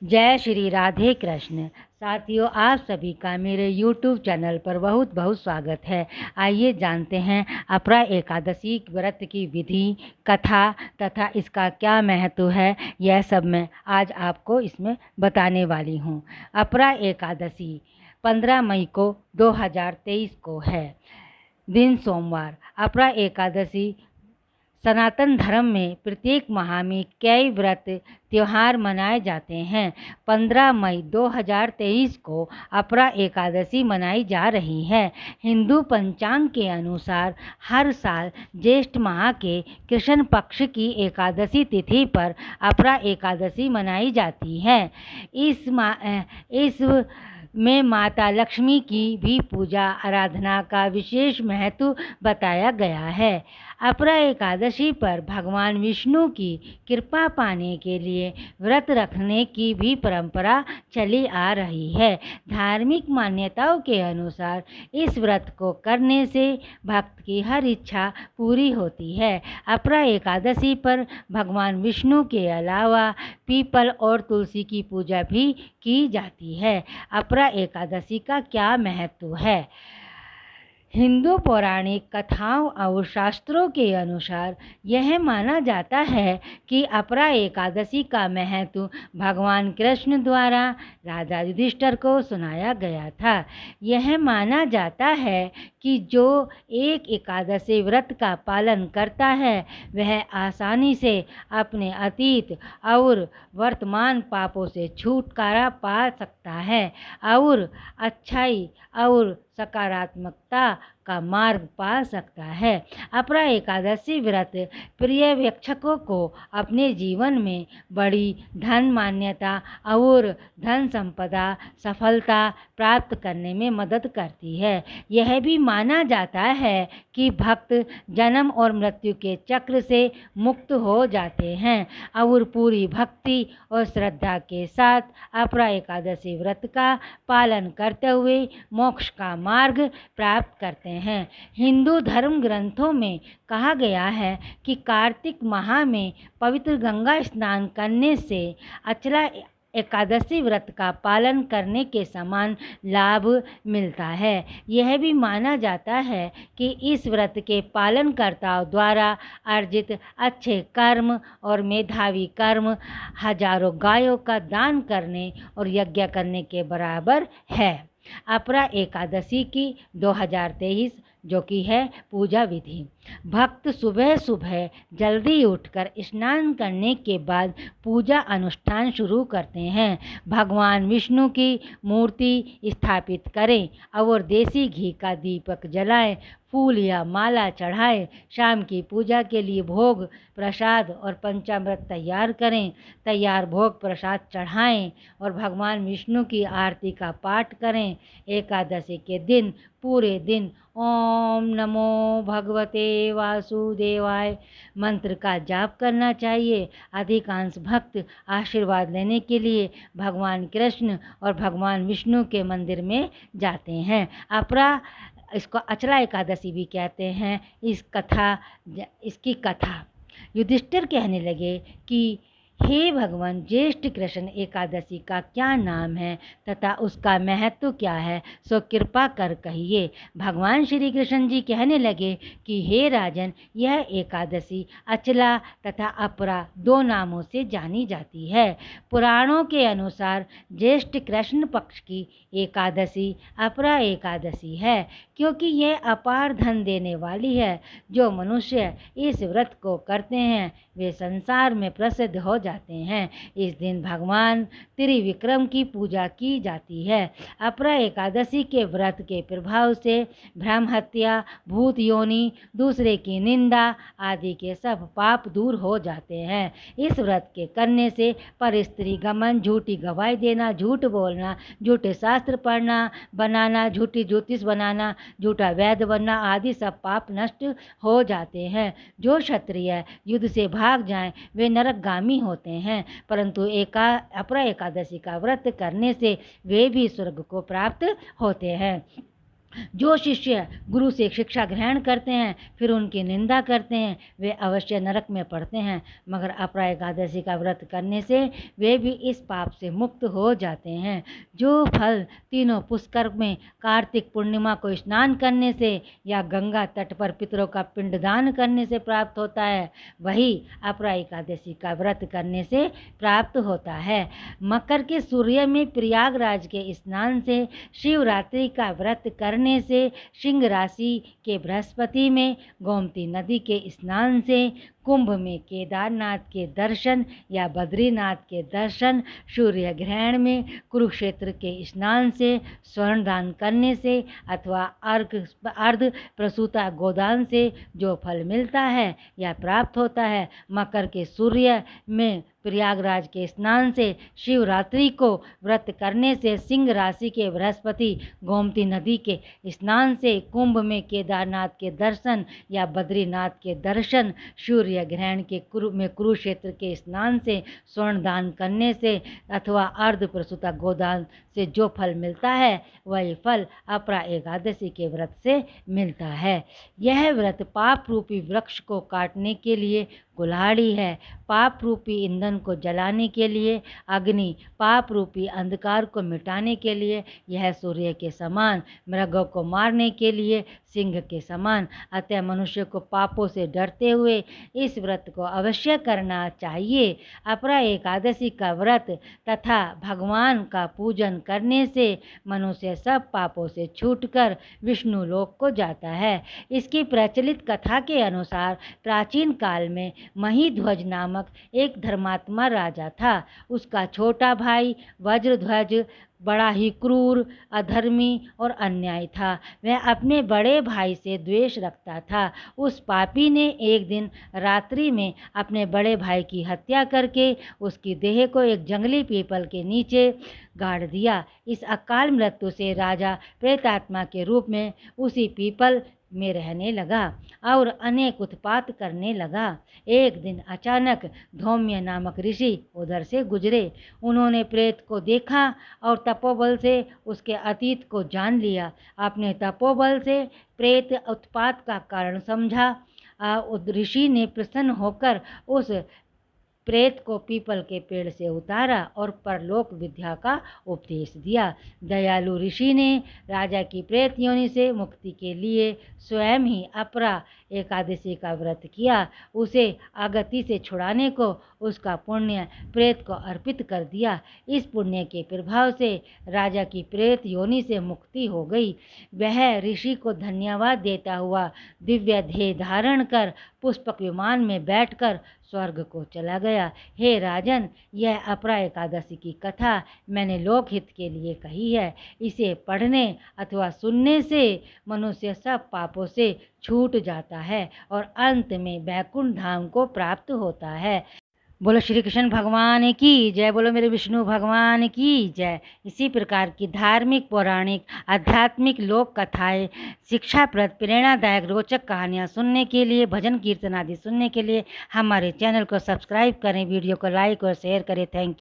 जय श्री राधे कृष्ण। साथियों, आप सभी का मेरे YouTube चैनल पर बहुत बहुत स्वागत है। आइए जानते हैं अपरा एकादशी व्रत की विधि, कथा तथा इसका क्या महत्व है। यह सब मैं आज आपको इसमें बताने वाली हूँ। अपरा एकादशी 15 मई को 2023 को है, दिन सोमवार। अपरा एकादशी सनातन धर्म में प्रत्येक माह में कई व्रत त्यौहार मनाए जाते हैं। 15 मई 2023 को अपरा एकादशी मनाई जा रही है। हिंदू पंचांग के अनुसार हर साल ज्येष्ठ माह के कृष्ण पक्ष की एकादशी तिथि पर अपरा एकादशी मनाई जाती है। इस में माता लक्ष्मी की भी पूजा आराधना का विशेष महत्व बताया गया है। अपरा एकादशी पर भगवान विष्णु की कृपा पाने के लिए व्रत रखने की भी परंपरा चली आ रही है। धार्मिक मान्यताओं के अनुसार इस व्रत को करने से भक्त की हर इच्छा पूरी होती है। अपरा एकादशी पर भगवान विष्णु के अलावा पीपल और तुलसी की पूजा भी की जाती है। अपरा एकादशी का क्या महत्व है? हिंदू पौराणिक कथाओं और शास्त्रों के अनुसार यह माना जाता है कि अपरा एकादशी का महत्व भगवान कृष्ण द्वारा राजा युधिष्ठिर को सुनाया गया था। यह माना जाता है कि जो एक एकादशी व्रत का पालन करता है वह आसानी से अपने अतीत और वर्तमान पापों से छुटकारा पा सकता है और अच्छाई और सकारात्मकता का मार्ग पा सकता है। अपरा एकादशी व्रत प्रिय वीक्षकों को अपने जीवन में बड़ी धन मान्यता और धन संपदा सफलता प्राप्त करने में मदद करती है। यह भी माना जाता है कि भक्त जन्म और मृत्यु के चक्र से मुक्त हो जाते हैं और पूरी भक्ति और श्रद्धा के साथ अपरा एकादशी व्रत का पालन करते हुए मोक्ष का मार्ग प्राप्त करते हैं। हिंदू धर्म ग्रंथों में कहा गया है कि कार्तिक माह में पवित्र गंगा स्नान करने से अचला एकादशी व्रत का पालन करने के समान लाभ मिलता है। यह भी माना जाता है कि इस व्रत के पालनकर्ताओं द्वारा अर्जित अच्छे कर्म और मेधावी कर्म हजारों गायों का दान करने और यज्ञ करने के बराबर है। अपरा एकादशी की 2023 जो कि है पूजा विधि। भक्त सुबह सुबह जल्दी उठकर स्नान करने के बाद पूजा अनुष्ठान शुरू करते हैं। भगवान विष्णु की मूर्ति स्थापित करें और देसी घी का दीपक जलाएं, फूल या माला चढ़ाएं। शाम की पूजा के लिए भोग प्रसाद और पंचामृत तैयार करें। तैयार भोग प्रसाद चढ़ाएं और भगवान विष्णु की आरती का पाठ करें। एकादशी के दिन पूरे दिन ओम नमो भगवते वासुदेवाय मंत्र का जाप करना चाहिए। अधिकांश भक्त आशीर्वाद लेने के लिए भगवान कृष्ण और भगवान विष्णु के मंदिर में जाते हैं। अपरा इसको अचला एकादशी भी कहते हैं। इसकी कथा युधिष्ठिर कहने लगे कि हे भगवान, ज्येष्ठ कृष्ण एकादशी का क्या नाम है तथा उसका महत्व क्या है, सो कृपा कर कहिए। भगवान श्री कृष्ण जी कहने लगे कि हे राजन, यह एकादशी अचला तथा अपरा 2 नामों से जानी जाती है। पुराणों के अनुसार ज्येष्ठ कृष्ण पक्ष की एकादशी अपरा एकादशी है क्योंकि यह अपार धन देने वाली है। जो मनुष्य इस व्रत को करते हैं वे संसार में प्रसिद्ध हो जाते हैं। इस दिन भगवान त्रिविक्रम की पूजा की जाती है। अपरा एकादशी के व्रत के प्रभाव से भ्रम हत्या, भूत योनि, दूसरे की निंदा आदि के सब पाप दूर हो जाते हैं। इस व्रत के करने से पर स्त्री गमन, झूठी गवाही देना, झूठ बोलना, झूठे शास्त्र पढ़ना बनाना, झूठी ज्योतिष बनाना, झूठा वैद्य बनना आदि सब पाप नष्ट हो जाते हैं। जो क्षत्रिय युद्ध से भाग जाएं वे नरकगामी होते हैं, परंतु अपरा एकादशी का व्रत करने से वे भी स्वर्ग को प्राप्त होते हैं। जो शिष्य गुरु से शिक्षा ग्रहण करते हैं फिर उनकी निंदा करते हैं वे अवश्य नरक में पड़ते हैं, मगर अपरा एकादशी का व्रत करने से वे भी इस पाप से मुक्त हो जाते हैं। जो फल तीनों पुष्कर में कार्तिक पूर्णिमा को स्नान करने से या गंगा तट पर पितरों का पिंडदान करने से प्राप्त होता है, वही अपरा एकादशी का व्रत करने से प्राप्त होता है। मकर के सूर्य में प्रयागराज के स्नान से, शिवरात्रि का व्रत करने से, सिंह राशि के बृहस्पति में गोमती नदी के स्नान से, कुंभ में केदारनाथ के दर्शन या बद्रीनाथ के दर्शन, सूर्य ग्रहण में कुरुक्षेत्र के स्नान से, स्वर्ण दान करने से अथवा अर्ध प्रसूता गोदान से जो फल मिलता है या प्राप्त होता है, मकर के सूर्य में प्रयागराज के स्नान से, शिवरात्रि को व्रत करने से, सिंह राशि के बृहस्पति गोमती नदी के स्नान से, कुंभ में केदारनाथ के दर्शन या बद्रीनाथ के दर्शन, सूर्य ग्रहण के कुरुक्षेत्र के स्नान से, स्वर्ण दान करने से अथवा अर्ध प्रसूता गोदान से जो फल मिलता है वही फल अपरा एकादशी के व्रत से मिलता है। यह व्रत पाप रूपी वृक्ष को काटने के लिए कुल्हाड़ी है, पाप रूपी ईंधन को जलाने के लिए अग्नि, पाप रूपी अंधकार को मिटाने के लिए यह सूर्य के समान, मृगों को मारने के लिए सिंह के समान। अतः मनुष्य को पापों से डरते हुए इस व्रत को अवश्य करना चाहिए। अपरा एकादशी का व्रत तथा भगवान का पूजन करने से मनुष्य सब पापों से छूटकर विष्णु लोक को जाता है। इसकी प्रचलित कथा के अनुसार प्राचीन काल में महीध्वज नामक एक धर्मात्मा राजा था। उसका छोटा भाई वज्रध्वज बड़ा ही क्रूर, अधर्मी और अन्यायी था। वह अपने बड़े भाई से द्वेष रखता था। उस पापी ने एक दिन रात्रि में अपने बड़े भाई की हत्या करके उसकी देह को एक जंगली पीपल के नीचे गाड़ दिया। इस अकाल मृत्यु से राजा प्रेतात्मा के रूप में उसी पीपल में रहने लगा और अनेक उत्पात करने लगा। एक दिन अचानक धौम्य नामक ऋषि उधर से गुजरे। उन्होंने प्रेत को देखा और तपोबल से उसके अतीत को जान लिया। अपने तपोबल से प्रेत उत्पात का कारण समझा। ऋषि ने प्रसन्न होकर उस प्रेत को पीपल के पेड़ से उतारा और परलोक विद्या का उपदेश दिया। दयालु ऋषि ने राजा की प्रेत योनि से मुक्ति के लिए स्वयं ही अपरा एकादशी का व्रत किया। उसे अगति से छुड़ाने को उसका पुण्य प्रेत को अर्पित कर दिया। इस पुण्य के प्रभाव से राजा की प्रेत योनि से मुक्ति हो गई। वह ऋषि को धन्यवाद देता हुआ दिव्य देह धारण कर पुष्पक विमान में बैठकर स्वर्ग को चला गया। हे राजन, यह अपरा एकादशी की कथा मैंने लोकहित के लिए कही है। इसे पढ़ने अथवा सुनने से मनुष्य सब पापों से छूट जाता है और अंत में वैकुंठ धाम को प्राप्त होता है। बोलो श्री कृष्ण भगवान की जय, बोलो मेरे विष्णु भगवान की जय। इसी प्रकार की धार्मिक, पौराणिक, आध्यात्मिक लोक कथाएं, शिक्षाप्रद, प्रेरणादायक, रोचक कहानियां सुनने के लिए, भजन कीर्तन आदि सुनने के लिए हमारे चैनल को सब्सक्राइब करें, वीडियो को लाइक और शेयर करें। Thank you.